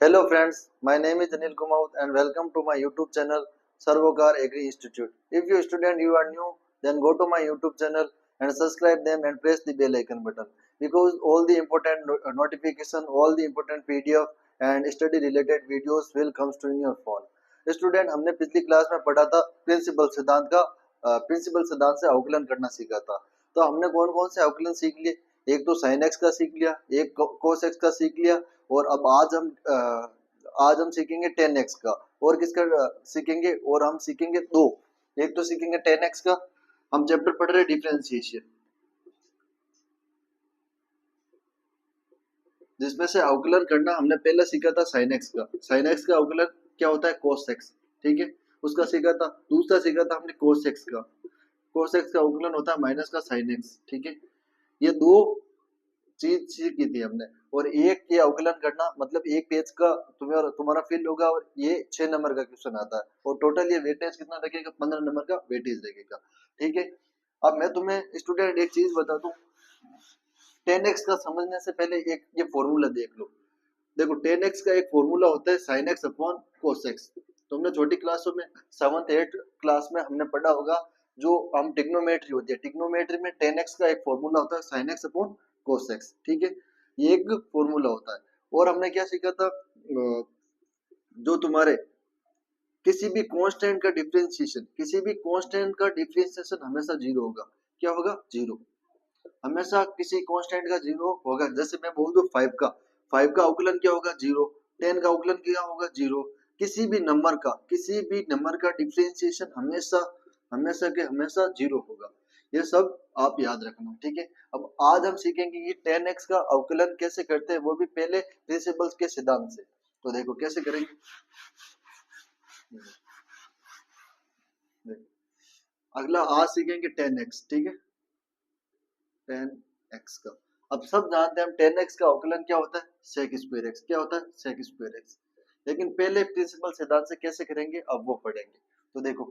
Hello friends, my name is Anil Kumaut and welcome to my YouTube channel Sarvokar Agri Institute. If you student you are new, then go to my YouTube channel and subscribe them and press the bell icon button because all the important notification, all the important PDF and study related videos will comes to your phone. Student हमने पिछली class में पढ़ा था principal सिद्धांत से अवकलन करना सीखा था। तो हमने कौन कौन से अवकलन सीख लिए, एक तो साइन एक्स का सीख लिया, एक कोस एक्स का सीख लिया और अब आज हम सीखेंगे टेन एक्स का और किसका सीखेंगे, और हम सीखेंगे दो, एक तो सीखेंगे टेन एक्स का। हम चैप्टर पढ़ रहे डिफरेंशिएशन, जिसमें से अवकलन करना हमने पहले सीखा था साइन एक्स का। साइन एक्स का अवकलन क्या होता है, कोस एक्स, ठीक है, उसका सीखा था। दूसरा सीखा था हमने कोस एक्स का। कोस एक्स का अवकलन होता है माइनस का साइन एक्स, ठीक है। ये दो चीज सीखी थी हमने। और एक ये अवकलन करना मतलब एक पेज का तुम्हारा फिल होगा और ये 6 नंबर का क्वेश्चन आता है और टोटल ये वेटेज कितना लगेगा, 15 नंबर का वेटेज लगेगा, ठीक है। अब मैं तुम्हें स्टूडेंट एक चीज बता दूं, 10x का समझने से पहले एक ये फॉर्मूला देख लो। देखो 10x का एक फॉर्मूला होता है sin x upon cos x। तुमने छोटी क्लासों में 7th 8th क्लास में हमने पढ़ा होगा, जो हम ट्रिग्नोमेट्री होती है, ट्रिग्नोमेट्री में 10x का एक फॉर्मूला होता है sin x upon cos x, ठीक है, ये एक फॉर्मूला होता है। और हमने क्या सीखा था, जो तुम्हारे किसी भी कांस्टेंट का डिफरेंशिएशन, किसी भी कांस्टेंट का डिफरेंशिएशन हमेशा जीरो होगा। क्या होगा, जीरो, हमेशा किसी कांस्टेंट का जीरो होगा। जैसे मैं बोल दूं 5 का अवकलन क्या होगा, जीरो। 10 का अवकलन क्या होगा, जीरो। किसी भी नंबर का डिफरेंशिएशन हमेशा हमेशा के हमेशा जीरो होगा। ये सब आप याद रखना, ठीक है। अब आज हम सीखेंगे कि 10x का अवकलन कैसे करते हैं, वो भी पहले प्रिंसिपल्स के सिद्धांत से। तो देखो कैसे करेंगे। अगला आज सीखेंगे 10x, ठीक है, 10x का। अब सब जानते हैं हम 10x का अवकलन क्या होता है, sec स्क्वायर x। क्या होता है, sec स्क्वायर x। लेकिन पहले प्रिंसिपल सिद्धांत से कैसे करेंगे अब वो पढ़ेंगे। तो देखो,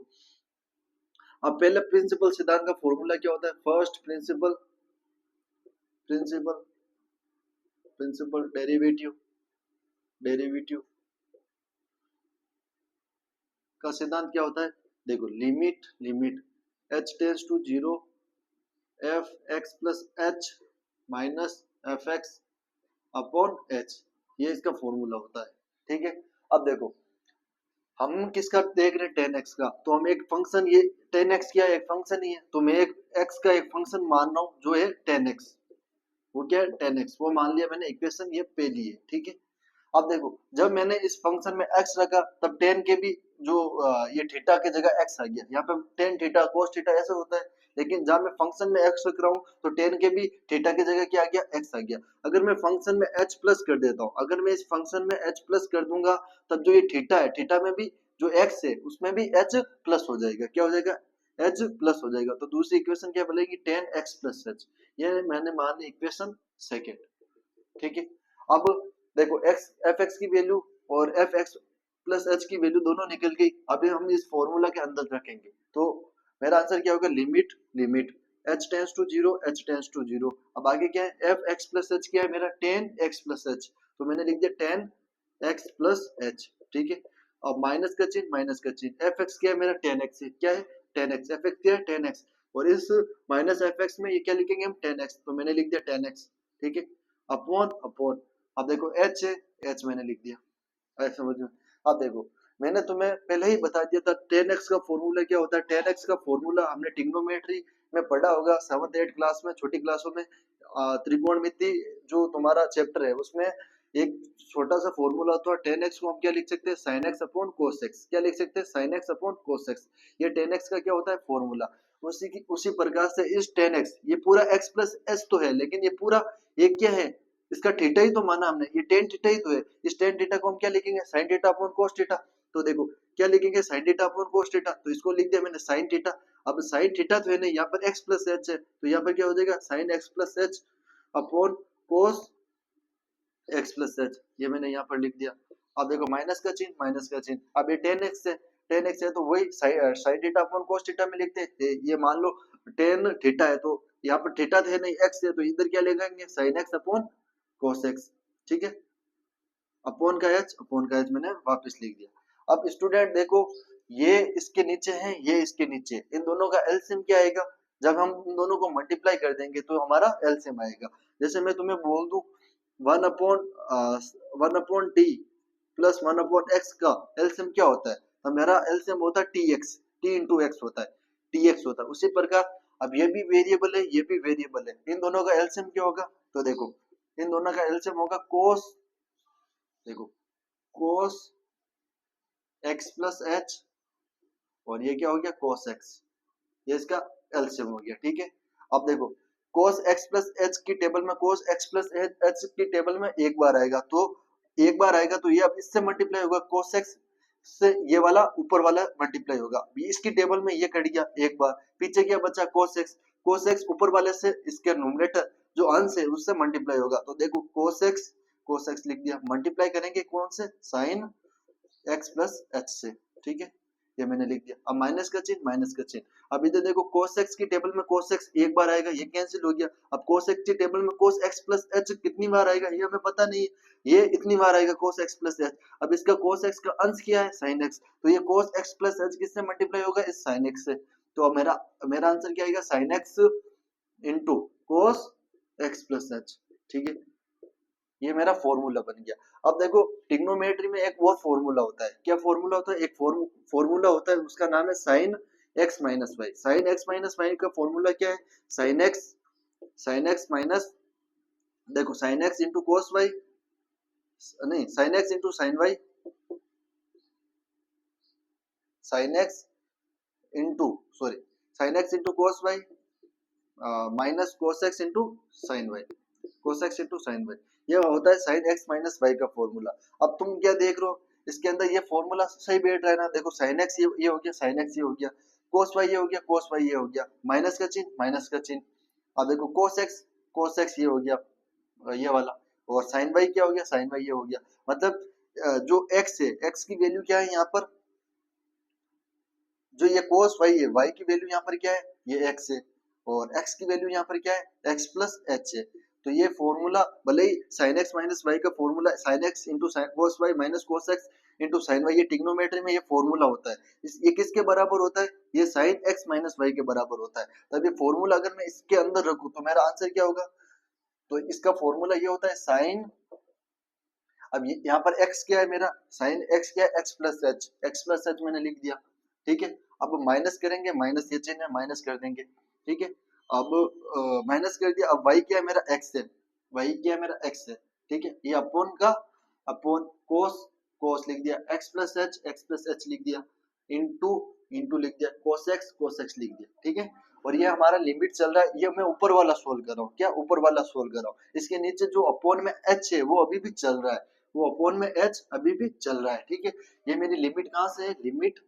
अब पहले प्रिंसिपल सिद्धांत का फॉर्मूला क्या होता है, first principle principle principle derivative का सिद्धांत क्या होता है। देखो limit h tends to 0 F X plus H minus F X upon H, ये इसका फॉर्मूला होता है, ठीक है। अब देखो हम किसका देख रहे हैं, 10x का। तो हम एक फंक्शन, ये 10x क्या है, एक फंक्शन ही है। तो मैं एक x का एक फंक्शन मान रहा हूं जो है 10x, वो क्या है 10x, वो मान लिया मैंने, इक्वेशन ये पे ली है, ठीक है। अब देखो जब मैंने इस फंक्शन में x रखा तब 10 के भी जो ये थीटा की जगह x आ गया, यहाँ पे tan थीटा cos थीटा ऐसे होता है। लेकिन जब मैं फंक्शन में x रख रहा हूँ तो 10 के भी थीटा की जगह क्या आ गया, x आ गया। अगर मैं फंक्शन में h प्लस कर देता हूँ, अगर मैं इस फंक्शन में h प्लस कर दूंगा, तब जो ये थीटा है, थीटा में भी जो x है उसमें भी h प्लस हो जाएगा। क्या हो जाएगा, h प्लस हो जाएगा। तो दूसरी इक्वेशन क्या बनेगी, 10x प्लस h। ये मैंने मान ली इक्वेशन सेकेंड, ठीक है। अब देखो एक्स एफ एक्स की वैल्यू और एफ एक्स प्लस एच की वैल्यू दोनों निकल गई। अभी हम इस फॉर्मूला के अंदर रखेंगे तो मेरा आंसर क्या होगा, limit h tends to 0 h tends to 0। अब आगे क्या है, एफ एक्स प्लस एच क्या है मेरा, 10x प्लस एच। तो मैंने लिख दिया 10x प्लस एच, ठीक है। अब माइनस का चिन्ह, एफ एक्स क्या है मेरा 10x है, क्या है 10x, एफ एक्स क्या है 10x। और इस माइनस एफ एक्स में ये क्या लिखेंगे हम 10x, तो मैंने लिख दिया 10x, ठीक है, अपॉन। अब देखो h है, h मैंने लिख दिया, ऐसे समझ में। अब देखो मैंने तुम्हें पहले ही बता दिया था 10x का फॉर्मूला क्या होता है। 10x का फॉर्मूला हमने ट्रिग्नोमेट्री में पढ़ा होगा 7th 8th क्लास में, छोटी क्लासों में। त्रिकोणमिति जो तुम्हारा चैप्टर है उसमें एक छोटा सा फॉर्मूला होता है 10x को हम क्या लिख सकते हैं, sin x upon cos x। क्या लिख सकते हैं, sin x upon cos x। ये 10x का क्या होता है, फॉर्मूला। उसी प्रकार से इस 10x, ये पूरा x प्लस एच तो है, लेकिन ये पूरा एक क्या है, इसका थीटा ही तो माना हमने, ये टेन थीटा ही तो है। इस टेन थीटा को हम क्या लिखेंगे, sine theta upon cos theta. तो देखो क्या लिखेंगे, sine theta upon cos theta, तो इसको लिख दिया मैंने साइन थीटा। अब साइन थीटा तो है नहीं, यहाँ पर एक्स प्लस एच है, तो यहाँ पर क्या हो जाएगा, sine x plus H upon cos X plus H, ये मैंने यहाँ पर लिख दिया। अब देखो माइनस का चिन्ह, अब ये 10x है, 10x है तो वही sine theta upon cos theta में लिखते हैं। ये मान लो 10 थीटा है, तो यहाँ पर थीटा तो है नहीं, x है, तो इधर क्या लगाएंगे, sine x upon cos x, ठीक है। अपॉन का एच मैंने वापस लिख दिया। अब स्टूडेंट देखो, ये इसके नीचे है, ये इसके नीचे, इन दोनों का एलसीएम क्या आएगा? जब हम इन दोनों को मल्टीप्लाई कर देंगे तो हमारा एलसीएम आएगा। जैसे मैं तुम्हें बोल दूं one upon T plus one upon x का एलसीएम क्या होता है? तो मेरा एलसीएम होता है T x, T into x होता है, टी एक्स होता है। उसी प्रकार अब ये भी वेरिएबल है, ये भी वेरिएबल है, इन दोनों का एलसीएम क्या होगा? तो देखो इन दोनों का एलसीएम होगा कोस, देखो कोस एक्स प्लस एच, और ये क्या हो गया? कोस एक्स, ये इसका एलसीएम हो गया। ठीक है, अब देखो cos x प्लस एच की टेबल में cos x प्लस एच की टेबल में एक बार आएगा, तो एक बार आएगा तो ये अब इससे मल्टीप्लाई होगा, cos x से ये वाला ऊपर वाला मल्टीप्लाई होगा, इसकी टेबल में ये कट गया एक बार, पीछे क्या बचा? cos x ऊपर वाले से इसके न्यूमरेटर जो अंश है उससे मल्टीप्लाई होगा, तो देखो cos x लिख दिया, मल्टीप्लाई करेंगे कौन से? sin x प्लस एच से। ठीक है, ये मैंने लिख दिया। अब माइनस का चिन्ह, माइनस का चिन्ह। अब इधर देखो cos x की टेबल में cos x एक बार आएगा, ये कैंसिल हो गया। अब cos x की टेबल में cos x प्लस h कितनी बार आएगा ये हमें पता नहीं है, ये इतनी बार आएगा cos x प्लस h। अब इसका cos x का अंश क्या है? sin x, तो ये cos x प्लस h किससे मल्टीप्लाई होगा? इस sin x से। तो अब मेरा मेरा आंसर क्या आएगा? sin x into cos x plus h। ठीक है, ये मेरा फॉर्मूला बन गया। अब देखो ट्रिग्नोमेट्री में एक और फॉर्मूला होता है, क्या फॉर्मूला होता है? एक फॉर्मूला होता है, उसका नाम है sine x minus y. Sine x minus Y का फॉर्मूला क्या है? साइन एक्स माइनस, देखो sine x into cos y, नहीं sine x into sine y, sine x into sorry sine x into cos Y minus cos x into sine y, cos x into sine Y, ये होता है sine x minus Y का formula. अब तुम क्या देख रहे हो? इसके अंदर ये फॉर्मूला सही बैठ रहा है ना? देखो साइन एक्स ये हो गया, साइन एक्स ये हो गया, कोस वाई ये हो गया, कोस वाई ये हो गया, माइनस का चिन्ह, माइनस का चिन्ह। अब देखो कोस एक्स ये हो गया, ये वाला, और साइन वाई क्या हो गया? साइन वाई ये हो गया। मतलब जो एक्स है, एक्स की वैल्यू क्या है यहाँ पर? जो ये कोस वाई है, वाई की वैल्यू यहाँ पर क्या है? ये एक्स है, और एक्स की वैल्यू यहाँ पर क्या है? एक्स प्लस एच है। तो ये फॉर्मूला भले ही साइन एक्स माइनस वाई का formula sine x into cos Y minus cos x into sine Y, ये ट्रिग्नोमेट्री में ये फॉर्मूला होता है। ये किसके बराबर होता है? ये साइन एक्स माइनस वाई के बराबर होता है। तब ये फॉर्मूला अगर मैं इसके अंदर रखूं तो मेरा आंसर क्या होगा? तो इसका फॉर्मूला ये होता है साइन, अब यहाँ पर x क्या है मेरा? साइन x क्या है? x plus H, X plus H मैंने लिख दिया। ठीक है, अब माइनस करेंगे, माइनस ये चिन्ह है, माइनस कर देंगे। ठीक है, अब माइनस कर दिया। अब y क्या है मेरा? x है, y क्या है मेरा? x है। ठीक है, ये अपोन का अपोन कोस, कोस लिख दिया, x प्लस एच लिख दिया, इंटू इंटू लिख दिया, कोस एक्स लिख दिया। ठीक है, और ये हमारा लिमिट चल रहा है, ये मैं ऊपर वाला सोल्व कर रहा हूँ, क्या ऊपर वाला सोल्व कर रहा हूँ। इसके नीचे जो अपोन में h है वो अभी भी चल रहा है, वो अपोन में h अभी भी चल रहा है। ठीक है, ये मेरी लिमिट कहाँ से है? Limit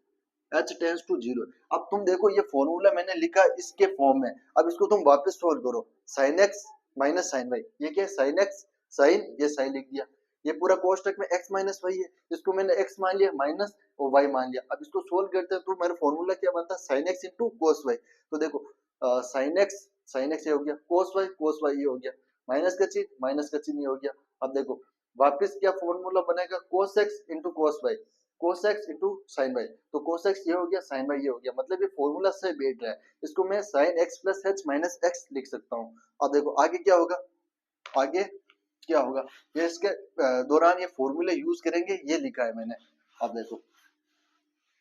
h tends to zero. अब तुम देखो ये फॉर्मूला मैंने लिखा इसके फॉर्म में, अब इसको तुम वापस सोल्व करो। Sine x minus sine Y, ये क्या है? साइन एक्स साइन, ये साइन लिख दिया, ये पूरा कोष्टक में x माइनस वाई है, इसको मैंने x मान लिया माइनस और y मान लिया। अब इसको सोल्व करते हैं तो मेरा फॉर्मूला क्या बनता है? Sine x into cos Y. तो देखो साइन एक्स ये हो गया, कोस वाई ये हो गया, माइनस का चिन्ह ये हो गया। अब देखो वापस क्या फॉर्मूला बनेगा? Cos x into cos Y, cos x into sine Y, तो कोस एक्स ये हो गया, साइन वाई ये हो गया, मतलब ये फॉर्मूला से बैठ रहा है। इसको मैं sine x plus H minus x लिख सकता हूँ। अब देखो आगे क्या होगा? आगे क्या होगा? ये इसके दौरान ये फॉर्मूले यूज करेंगे, ये लिखा है मैंने। अब देखो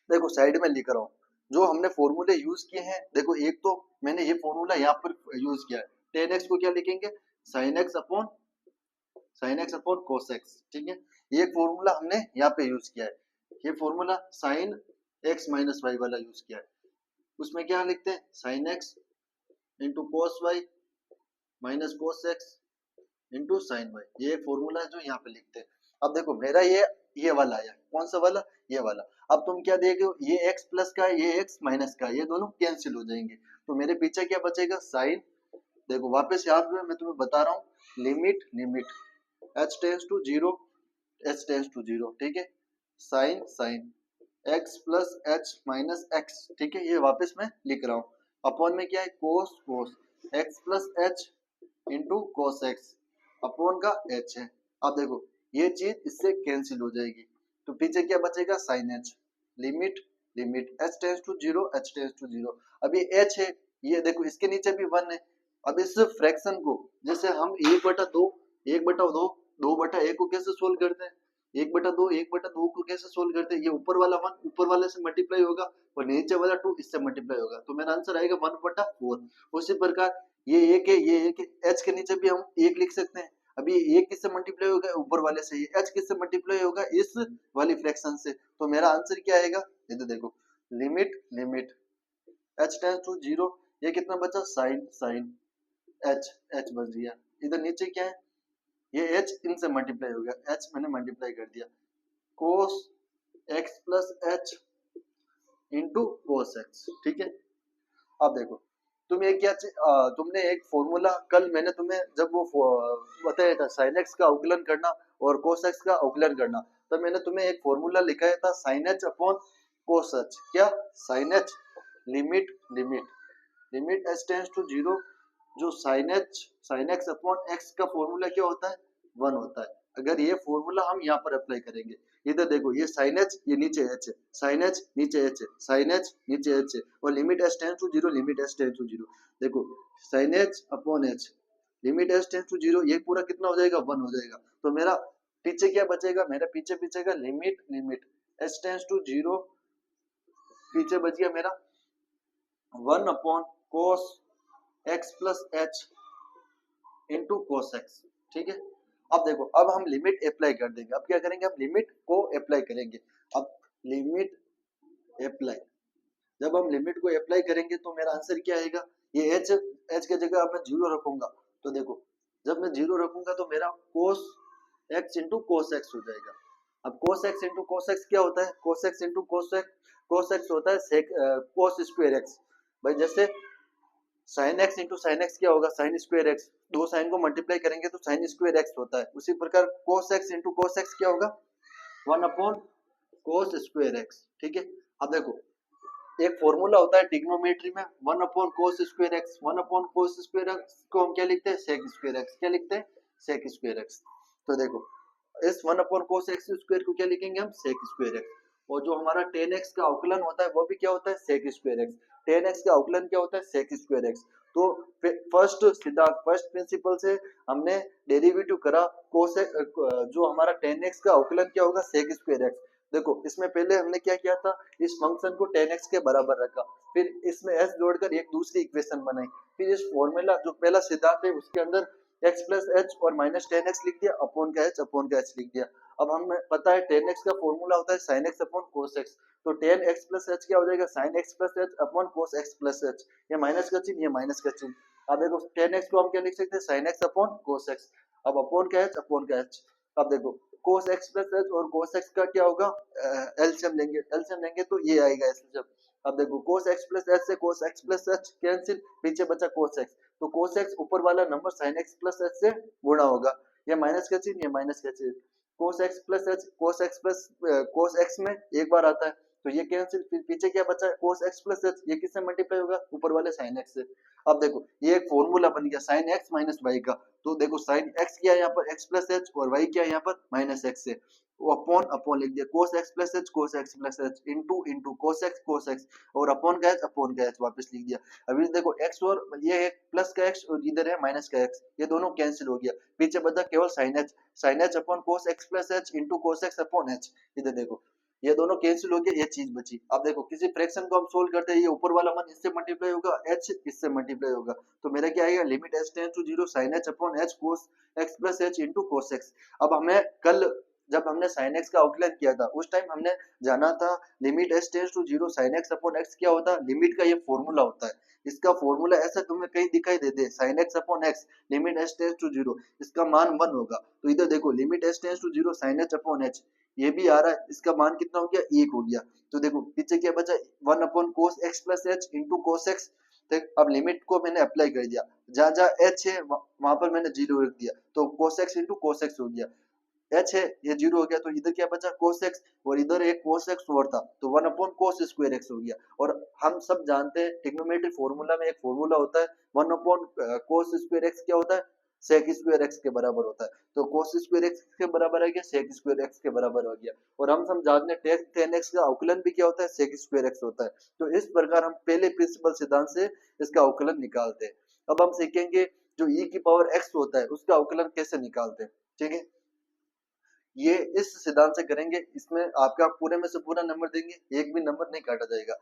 देखो साइड में लिख रहा हूँ जो हमने फॉर्मूले यूज किए हैं। देखो एक तो मैंने ये फॉर्मूला यहाँ पर यूज किया है, टेन एक्स को क्या लिखेंगे? Sine x upon cos X. ठीक है, ये फॉर्मूला हमने यहाँ पे यूज किया है, ये formula sine x minus Y वाला यूज किया है। उसमें क्या लिखते हैं? Sine x into cos Y minus cos x into sine Y, ये फॉर्मूला है जो यहाँ पे लिखते हैं। अब देखो मेरा ये वाला आया, कौन सा वाला? ये वाला। अब तुम क्या देख रहे हो? ये x प्लस का है, ये x माइनस का है, ये दोनों कैंसिल हो जाएंगे, तो मेरे पीछे क्या बचेगा? साइन, देखो वापस याद में मैं तुम्हें बता रहा हूँ, limit h tends to zero, h tends to zero. ठीक है, sine x plus h minus x। ठीक है, ये वापस मैं लिख रहा हूँ, अपॉन में क्या है? कोस x plus h into cos X, upon का h है। अब देखो ये चीज इससे कैंसिल हो जाएगी, तो पीछे क्या बचेगा, sine H. Limit limit H tends to zero, H tends to zero. अब ये एच है, ये देखो इसके नीचे भी वन है। अब इस फ्रैक्शन को जैसे हम एक बटा दो, एक बटा दो, दो बटा एक को कैसे सोल्व करते हैं, एक बटा दो, एक बटा दो को कैसे सोल्व करते हैं, ये ऊपर वाला वन ऊपर वाले से मल्टीप्लाई होगा और नीचे वाला टू इससे मल्टीप्लाई होगा, तो मेरा आंसर आएगा वन बटा फोर। उसी प्रकार ये एक है, ये एक है, एच के नीचे भी हम एक लिख सकते हैं। अभी एक किससे मल्टीप्लाई होगा, ऊपर वाले से, एच किससे मल्टीप्लाई होगा, इस वाली फ्रैक्शन से। तो मेरा आंसर क्या आएगा, ये तो देखो, limit limit H tends to zero, ये कितना बचा, साइन साइन एच, एच बच गया। इधर नीचे क्या है, ये एच इनसे मल्टीप्लाई हो गया, एच मैंने मल्टीप्लाई कर दिया, कोस X plus H into cos X, ठीक है। अब देखो, तुम ये क्या तुमने एक फॉर्मूला कल मैंने तुम्हें जब वो बताया था साइन एक्स का अवकलन करना और कोस एक्स का अवकलन करना, तब मैंने तुम्हें एक फॉर्मूला लिखाया था sine H upon cos h. क्या, sine H limit limit limit H tends to zero, जो साइन एक्स अपॉन एक्स का फॉर्मूला क्या होता है, वन होता है। अगर ये फॉर्मूला हम यहाँ पर अप्लाई करेंगे, इधर देखो ये साइन एच, ये नीचे एच है, साइन एच नीचे एच है, साइन एच नीचे एच है, और limit H tends to zero, limit H tends to zero. देखो sine H upon H, limit H tends to zero, ये पूरा कितना हो जाएगा, वन हो जाएगा। तो मेरा पीछे क्या बचेगा, मेरा पीछे बचेगा limit limit H tends to zero, पीछे बच गया मेरा one upon cos X plus H into cos X, ठीक है। अब देखो, अब हम लिमिट अप्लाई कर देंगे। अब क्या करेंगे, हम लिमिट को अप्लाई करेंगे। अब लिमिट अप्लाई, जब हम लिमिट को अप्लाई करेंगे तो मेरा आंसर क्या आएगा, ये एच, एच की जगह अब मैं जीरो रखूंगा, तो देखो जब मैं जीरो रखूंगा तो मेरा cos x into cos x हो जाएगा। अब cos x into cos x क्या होता है, cos x into cos x होता है कोस स्क्वायर एक्स। भाई जैसे sine x into sine x क्या होगा, साइन स्क्वायर एक्स, दो साइन को मल्टीप्लाई करेंगे तो साइन स्क्वायर एक्स होता है। उसी प्रकार cos x into cos x क्या होगा, one upon cos square x, ठीक है। अब देखो एक फॉर्मूला होता है ट्रिग्नोमेट्री में, one upon cos square x, one upon cos square x को हम क्या लिखते हैं, सेक स्क्वायर एक्स, क्या लिखते हैं, सेक स्क्वायर एक्स। तो देखो इस one upon cos x square को क्या लिखेंगे हम, सेक स्क्वायर एक्स। और जो हमारा टेन एक्स का अवकलन होता है वो भी क्या होता है, sec square X. Tan X का अवकलन क्या होता है, सेक स्क्वायर एक्स। तो फर्स्ट सिद्धांत, फर्स्ट प्रिंसिपल से हमने डेरिवेटिव करा कोस, जो हमारा टेन एक्स का अवकलन क्या होगा, सेक स्क्वायर एक्स। देखो इसमें पहले हमने क्या किया था, इस फंक्शन को टेन एक्स के बराबर रखा, फिर इसमें एस जोड़कर एक दूसरी इक्वेशन बनाई, फिर इस फॉर्मूला जो पहला सिद्धांत है उसके अंदर एक्स प्लस एच और माइनस टेन एक्स लिख दिया, अपॉन का एच लिख दिया। अब हमें पता है टेन एक्स का फॉर्मूला होता है sine x upon cos x, तो टेन एक्स प्लस एच क्या हो जाएगा, sine x plus H upon cos X plus H. ये माइनस का चिन्ह, ये माइनस का चिन्ह। अब देखो टेन एक्स को हम क्या लिख सकते हैं, sine x upon cos X. अब अपॉन का एच, अपॉन का एच। अब देखो कोस एक्स प्लस एच और कोस एक्स का क्या होगा, एलसीएम लेंगे, एलसीएम लेंगे तो ये आएगा एलसीएम। अब देखो कोस एक्स प्लस एच से कोस एक्स प्लस एच कैंसिल, पीछे बचा कोस एक्स, तो कोस एक्स ऊपर वाला number sine x plus H से गुणा होगा, ये माइनस का चिन्ह, ये माइनस का चिन्ह। कोस X plus H, cos X plus cos x में एक बार आता है तो ये कैंसिल, फिर पीछे क्या बचा है, कोस एक्स प्लस एच, ये किससे मल्टीप्लाई होगा, ऊपर वाले साइन एक्स से। अब देखो ये एक फॉर्मूला बन गया साइन एक्स माइनस वाई का, तो देखो साइन एक्स किया यहाँ पर एक्स प्लस एच और वाई किया यहाँ पर माइनस एक्स से, वो अपॉन अपॉन लिख दिया, कोस X plus H, cos X plus H into into cos x और अपॉन का एच वापस लिख दिया। अभी देखो एक्स और ये है प्लस का एक्स और इधर है माइनस का एक्स, ये दोनों कैंसिल हो गया, पीछे बचा केवल sine H upon cos X plus H into cos X upon H. इधर देखो ये दोनों कैंसिल हो गए, ये चीज बची। अब देखो किसी फ्रैक्शन को हम सोल्व करते हैं, ये ऊपर वाला मान इससे मल्टीप्लाई होगा, एच इससे मल्टीप्लाई होगा, तो मेरा क्या आएगा, limit H tends to zero sine H upon H cos X plus H into cos X. अब हमें कल जब हमने साइन एक्स का आउटलाइन किया था उस टाइम हमने जाना था limit H tends to zero sine x upon X क्या होता है, लिमिट का ये फॉर्मूला होता है। इसका फॉर्मूला ऐसा तुम्हें कहीं दिखाई दे दे, sine x upon x limit H tends to zero, इसका मान 1 होगा, तो इधर देखो limit H tends to zero sine H upon H, ये भी आ रहा है, इसका मान कितना हो गया, 1 हो गया। तो देखो पीछे क्या बचा, 1 upon cos X plus H into cos X. अब लिमिट को मैंने अप्लाई कर दिया, जहां जहां एच है वहां पर मैंने जीरो रख दिया, तो cos x into cos x हो गया, एच है ये जीरो हो गया, तो इधर क्या बचा कोस एक्स और इधर एक कोस एक्स और था, तो 1 अपॉन कोस स्क्वायर एक्स हो गया। और हम सब जानते हैं ट्रिग्नोमेट्री फॉर्मूला में एक फॉर्मूला होता है 1 अपॉन कोस स्क्वायर एक्स क्या होता है, सेक स्क्वायर एक्स के बराबर होता है। तो कोस स्क्वायर एक्स के बराबर आ गया, सेक स्क्वायर एक्स के बराबर हो गया। और हम समझाते हैं टेन एक्स का अवकलन भी क्या होता है, सेक स्क्वायर एक्स होता है। तो इस प्रकार हम पहले प्रिंसिपल सिद्धांत से इसका अवकलन निकालते हैं। अब हम सीखेंगे जो e की पावर x होता है उसका अवकलन कैसे निकालते हैं। ठीक है, ये इस सिद्धांत से करेंगे। इसमें आपका पूरे में से पूरा नंबर देंगे, एक भी नंबर नहीं काटा जाएगा।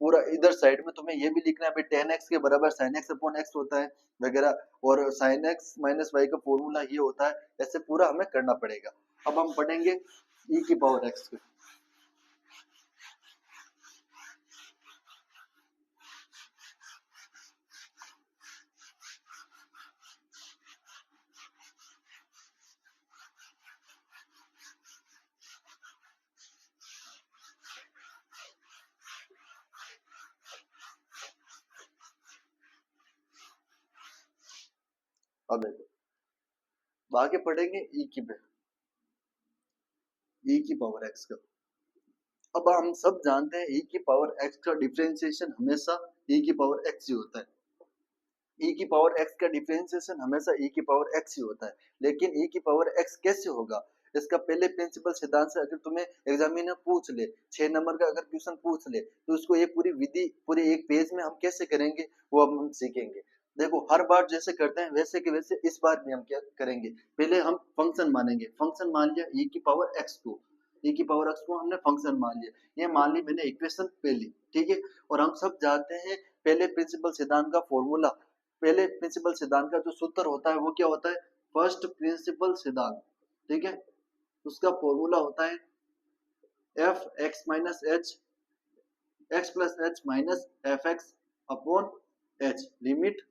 पूरा इधर साइड में तुम्हें ये भी लिखना है भाई टेन एक्स के बराबर साइन एक्स अपॉन एक्स होता है वगैरह, और साइन एक्स माइनस वाई का फॉर्मूला ये होता है। ऐसे पूरा हमें करना पड़ेगा। अब हम पढ़ेंगे e की पावर x को। अब देखो आगे पढ़ेंगे e की पावर x का। अब हम सब जानते हैं e की पावर x का डिफरेंशिएशन हमेशा e की पावर x ही होता है। e की पावर x का डिफरेंशिएशन हमेशा e की पावर x ही होता है। लेकिन e की पावर x कैसे होगा, इसका पहले प्रिंसिपल सिद्धांत से अगर तुम्हें एग्जामिनर पूछ ले, 6 नंबर का अगर क्वेश्चन पूछ ले, तो उसको ये पूरी विधि पूरे एक पेज में हम कैसे करेंगे वो अब हम सीखेंगे। देखो हर बार जैसे करते हैं वैसे के वैसे इस बार भी हम क्या करेंगे, पहले हम फंक्शन मानेंगे। फंक्शन मान लिया e की पावर x को, e की पावर x को हमने फंक्शन मान लिया, ये मान ली मैंने इक्वेशन पहली। ठीक है, और हम सब जानते हैं पहले प्रिंसिपल सिद्धांत का फॉर्मूला, पहले प्रिंसिपल सिद्धांत का जो सूत्र होता है वो क्या होता है, फर्स्ट प्रिंसिपल सिद्धांत। ठीक है, उसका फॉर्मूला होता है F X minus H X plus H minus F X upon H limit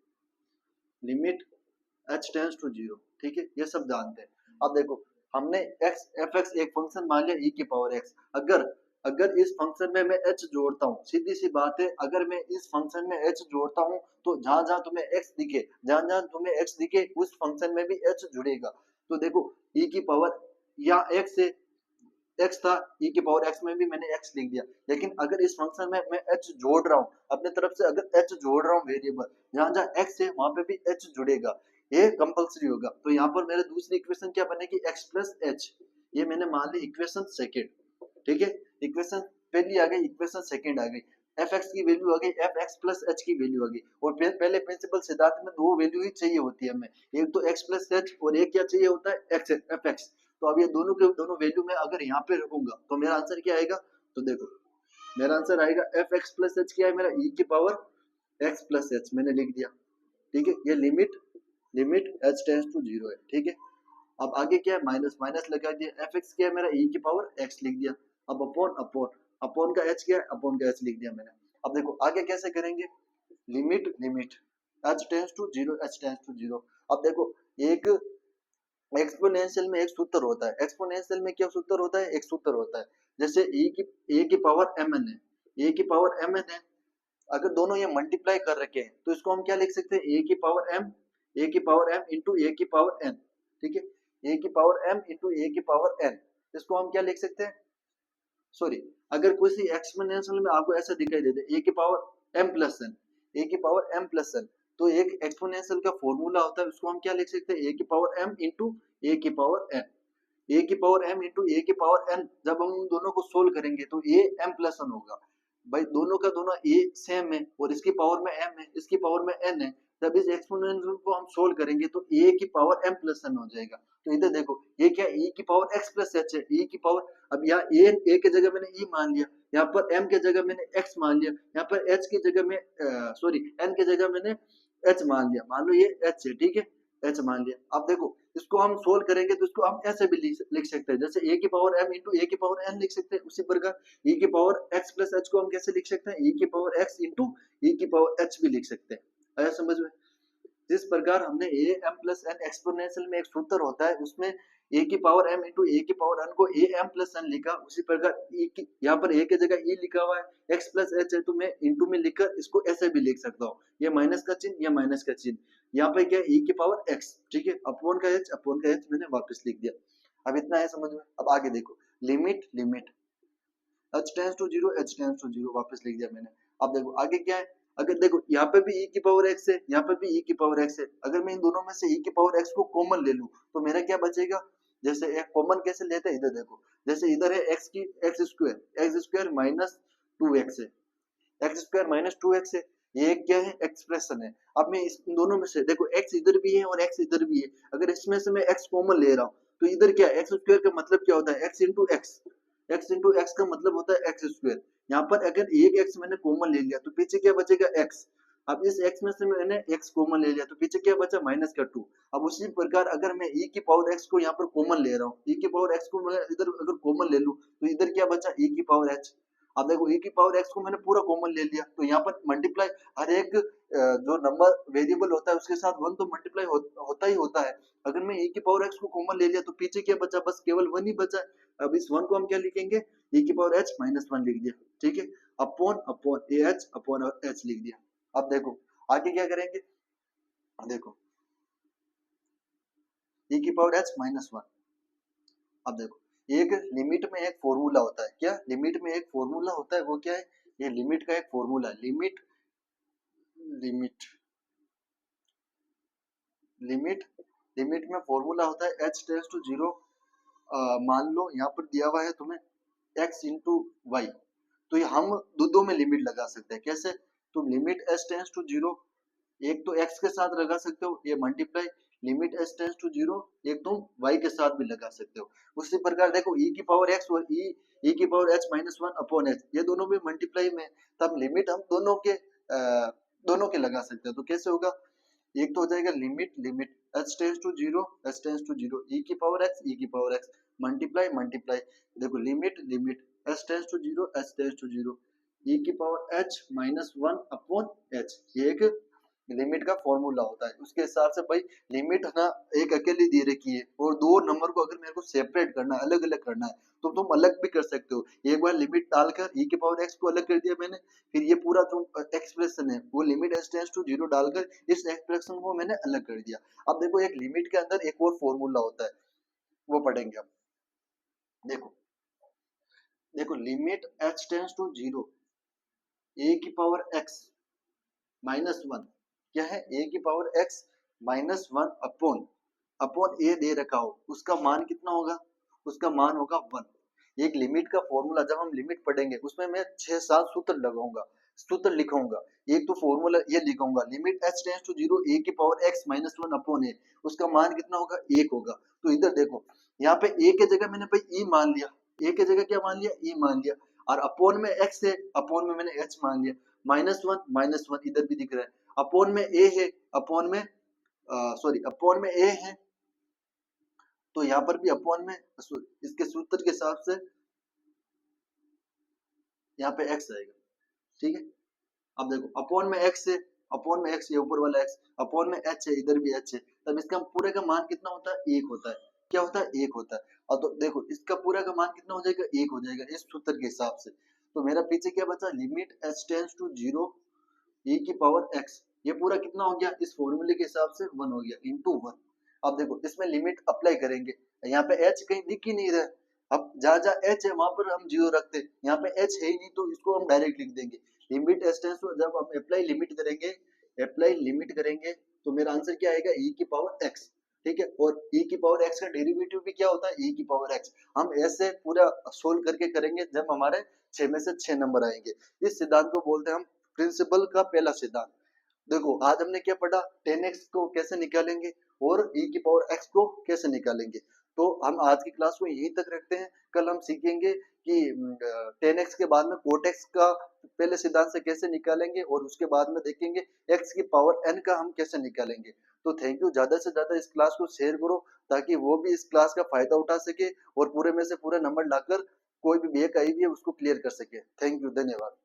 H tends to zero. ठीक है, ये सब जानते हैं। अब देखो हमने एक्स एफ एक्स एक फंक्शन मान लिया e की पावर x। अगर अगर इस फंक्शन में मैं h जोड़ता हूँ, सीधी सी बात है, अगर मैं इस फंक्शन में h जोड़ता हूँ तो जहां जहां तुम्हें x दिखे, जहां जहां तुम्हें x दिखे उस फंक्शन में भी h जुड़ेगा। तो देखो e की पावर या x से x था, e की पावर x में भी मैंने x लिख दिया। लेकिन अगर इस फंक्शन में मैं h जोड़ रहा हूँ अपने तरफ से, अगर h जोड़ रहा हूँ वेरिएबल, जहां जहां x है वहां पे भी h जुड़ेगा, ये कंपलसरी होगा। तो यहाँ पर मेरे दूसरी इक्वेशन क्या बनेगी, x प्लस एच। ये मैंने मान ली इक्वेशन सेकेंड। ठीक है, इक्वेशन पहली आ गई, इक्वेशन सेकेंड आ गई, एफ एक्स की वैल्यू आ गई, एफ एक्स प्लस एच की वैल्यू आ गई। और पहले प्रिंसिपल सिद्धांत में दो वैल्यू ही चाहिए होती है हमें, एक तो एक्स प्लस एच और एक क्या चाहिए होता है, एक्स एफ एक्स। तो अब ये दोनों के दोनों वैल्यू में अगर यहाँ पे रखूंगा तो मेरा आंसर क्या आएगा, तो देखो मेरा आंसर आएगा एफ एक्स प्लस एच क्या है मेरा, ई की पावर एक्स प्लस एच मैंने लिख दिया। ठीक है, ये limit H tends to zero है। ठीक है, अब आगे क्या है, माइनस माइनस लगा दिया, एफ एक्स क्या है मेरा, ई की पावर एक्स लिख दिया। अब अपॉन अपॉन अपॉन का एच क्या है, अपॉन का एच लिख दिया मैंने। अब देखो आगे कैसे करेंगे, limit H tends to zero, H tends to zero. अब देखो एक एक्सपोनेंशियल में एक सूत्र होता है, एक्सपोनेंशियल में क्या सूत्र होता है, एक सूत्र होता है। जैसे ए की पावर एम एन है, ए की पावर एम एन है, अगर दोनों ये मल्टीप्लाई कर रखे हैं तो इसको हम क्या लिख सकते हैं, ए की पावर एम इंटू ए की पावर एन। ठीक है, ए की पावर एम इंटू ए की पावर एन, इसको हम क्या लिख सकते हैं, सॉरी, अगर किसी एक्सपोनेंशियल में आपको ऐसा दिखाई दे दे ए की पावर एम प्लस एन, ए की पावर एम प्लस एन, तो एक एक्सपोनेंशियल का फॉर्मूला होता है, उसको हम क्या लिख सकते हैं, ए की पावर एम इंटू ए की पावर एन। ए की पावर एम इंटू ए की पावर एन, जब हम उन दोनों को सोल्व करेंगे तो ए एम प्लस एन होगा। भाई दोनों का दोनों ए सेम है और इसकी पावर में एम है, इसकी पावर में एन है, जब इस एक्सपोनेंशियल को हम सोल्व करेंगे तो ए की पावर एम प्लस एन हो जाएगा। तो इधर देखो ये क्या, ए की पावर एक्स प्लस एच है, ए की पावर, अब यहाँ ए के जगह मैंने ई मान लिया, यहाँ पर एम के जगह मैंने एक्स मान लिया, यहाँ पर एच की जगह में सॉरी एन के जगह मैंने एच मान लिया, मान लो ये एच है। ठीक है, एच मान लिया। अब देखो इसको हम सोल्व करेंगे तो इसको हम ऐसे भी लिख सकते हैं, जैसे ए की पावर एम इंटू ए की पावर एन लिख सकते हैं, उसी प्रकार e की पावर x प्लस एच को हम कैसे लिख सकते हैं, e की पावर x इंटू e की पावर h भी लिख सकते हैं। आया समझ में, जिस प्रकार हमने A M plus N exponential में एक सूत्र होता है उसमें ए की पावर एम इंटू ए की पावर एन को ए एम प्लस एन लिखा, उसी प्रकार ई की यहाँ पर ए की जगह ई लिखा हुआ है, एक्स प्लस एच है तो मैं इंटू में लिखकर इसको ऐसे भी लिख सकता हूँ, ये माइनस का चिन्ह, ये माइनस का चिन्ह, यहाँ पे क्या ई की पावर एक्स। ठीक है, अपॉन का एच मैंने वापस लिख दिया। अब इतना है समझ में। अब आगे देखो limit H tends to zero, H tends to zero वापस लिख दिया मैंने। अब देखो आगे क्या है, अगर देखो यहाँ पे भी e की पावर x है, यहाँ पे भी e की पावर x है, अगर मैं इन दोनों में से e की पावर x को कॉमन ले लूं तो मेरा क्या बचेगा, जैसे एक कॉमन कैसे लेते हैं, इधर देखो, जैसे इधर है एक्स स्क्वायर माइनस 2x है, एक्स स्क्वायर माइनस 2x है, ये क्या है, एक्सप्रेशन है। अब मैं इन दोनों में से देखो x इधर भी है और x इधर भी है, अगर इसमें से मैं x कॉमन ले रहा हूँ तो इधर क्या है, एक्स स्क्वायर का मतलब क्या होता है, एक्स इंटू एक्स का मतलब होता है एक्स स्क्वायर। यहाँ पर अगर एक x मैंने कॉमन ले लिया तो पीछे क्या बचेगा, x। अब इस x में से मैंने x कॉमन ले लिया तो पीछे क्या बचा, माइनस का 2। अब उसी प्रकार अगर मैं e की पावर x को यहाँ पर कॉमन ले रहा हूँ, e की पावर x को मैं इधर अगर कॉमन ले लूँ तो इधर क्या बचा, e की पावर h। अब देखो e की पावर x को मैंने पूरा कॉमन ले लिया तो यहाँ पर मल्टीप्लाई, हर एक जो नंबर वेरिएबल होता है उसके साथ 1 तो मल्टीप्लाई होता ही होता है। अगर मैं e की पावर x को कॉमन ले लिया तो पीछे क्या बचा, बस केवल 1 ही बचा। अब इस 1 को हम क्या लिखेंगे, e की पावर h माइनस 1 लिख दिया, ठीक है, upon upon ah upon h लिख दिया। अब देखो आगे क्या करेंगे, देखो e की पावर h माइनस 1। अब देखो एक लिमिट में एक फॉर्मूला होता है, क्या लिमिट में एक फॉर्मूला होता है, वो क्या है, ये लिमिट का एक फॉर्मूला है, लिमिट लिमिट लिमिट लिमिट में फॉर्मूला होता है h टेंड्स टू 0। मान लो यहाँ पर दिया हुआ है तुम्हें x इंटू वाई, तो ये हम दो में लिमिट लगा सकते हैं, कैसे, तुम लिमिट h टेंड्स टू 0 एक तो x के साथ लगा सकते हो, ये multiply limit h tends to 0 एक तुम y के साथ भी लगा सकते हो। उसी प्रकार देखो e की पावर x और e की power h minus 1 upon h, ये दोनों भी मल्टीप्लाई में, तब लिमिट हम दोनों के लगा सकते हैं। तो कैसे होगा, एक तो हो जाएगा limit limit h tends to 0 e की पावर x मल्टीप्लाई मल्टीप्लाई, देखो limit limit h tends to 0 e की power h minus 1 upon h, ये एक लिमिट का फॉर्मूला होता है। उसके हिसाब से भाई लिमिट ना एक अकेली दे रखी है और दो नंबर को अगर मेरे को सेपरेट करना है, अलग अलग करना है, तो तुम अलग भी कर सकते हो। एक बार लिमिट डालकर e की पावर x को अलग कर दिया मैंने, फिर ये पूरा जो एक्सप्रेशन है वो लिमिट h टेंड्स टू 0 डालकर इस एक्सप्रेशन को मैंने अलग कर दिया। अब देखो एक लिमिट के अंदर एक और फॉर्मूला होता है, वो पढ़ेंगे हम। देखो देखो limit h tends to 0 a की पावर x माइनस 1, क्या है, a की power x minus 1 upon upon a दे रखा हो, उसका मान कितना होगा, उसका मान होगा 1। एक लिमिट का फॉर्मूला जब हम लिमिट पढ़ेंगे उसमें मैं 6-7 सूत्र लगाऊंगा, सूत्र लिखूंगा। एक तो फॉर्मूला ये लिखूंगा, limit h tends to 0 a की power x minus 1 upon a, उसका मान कितना होगा, 1 होगा। तो इधर देखो यहाँ पे a के जगह मैंने भाई e मान लिया, a के जगह क्या मान लिया, e मान लिया, और अपॉन में x है, अपॉन में मैंने h मान लिया, माइनस वन इधर भी दिख रहा है, अपॉन में a है, अपॉन में सॉरी अपॉन में a है, तो यहाँ पर भी अपॉन में, इसके सूत्र के हिसाब से यहाँ पे x आएगा, ठीक है। अब देखो अपॉन में x है, अपॉन में x, ये ऊपर वाला x, अपॉन में h है, इधर भी h है, तब इसका पूरे का मान कितना होता है, 1 होता है, क्या होता है, 1 होता है। और तो देखो इसका पूरा का मान कितना हो जाएगा, 1 हो जाएगा इस सूत्र के हिसाब से। तो मेरा पीछे क्या बचा, limit h tends to 0 e की पावर x, ये पूरा कितना हो गया, इस फॉर्मूले के हिसाब से 1 हो गया इंटू 1। अब देखो इसमें लिमिट अप्लाई करेंगे, यहाँ पे h कहीं दिख ही नहीं रहा, अब जहाँ जहाँ h है वहां पर हम 0 रखते हैं, यहाँ पे h है ही नहीं तो इसको हम डायरेक्ट लिख देंगे। लिमिट h टेंड्स टू, जब हम अप्लाई लिमिट करेंगे तो मेरा आंसर क्या आएगा, e की पावर x, ठीक है। और e की पावर x का डेरिवेटिव भी क्या होता है, e की पावर x। हम ऐसे पूरा सोल्व करके करेंगे जब हमारे 6 में से 6 नंबर आएंगे। इस सिद्धांत को बोलते हैं हम प्रिंसिपल का पहला सिद्धांत। देखो आज हमने क्या पढ़ा, 10x को कैसे निकालेंगे और e की पावर x को कैसे निकालेंगे। तो हम आज की क्लास को यहीं तक रखते हैं, कल हम सीखेंगे कि 10x के बाद में cot x का पहले सिद्धांत से कैसे निकालेंगे और उसके बाद में देखेंगे x की पावर n का हम कैसे निकालेंगे। तो थैंक यू, ज्यादा से ज्यादा इस क्लास को शेयर करो ताकि वो भी इस क्लास का फायदा उठा सके और पूरे में से पूरे नंबर लाकर कोई भी बैक आई हुई है उसको क्लियर कर सके। थैंक यू, धन्यवाद।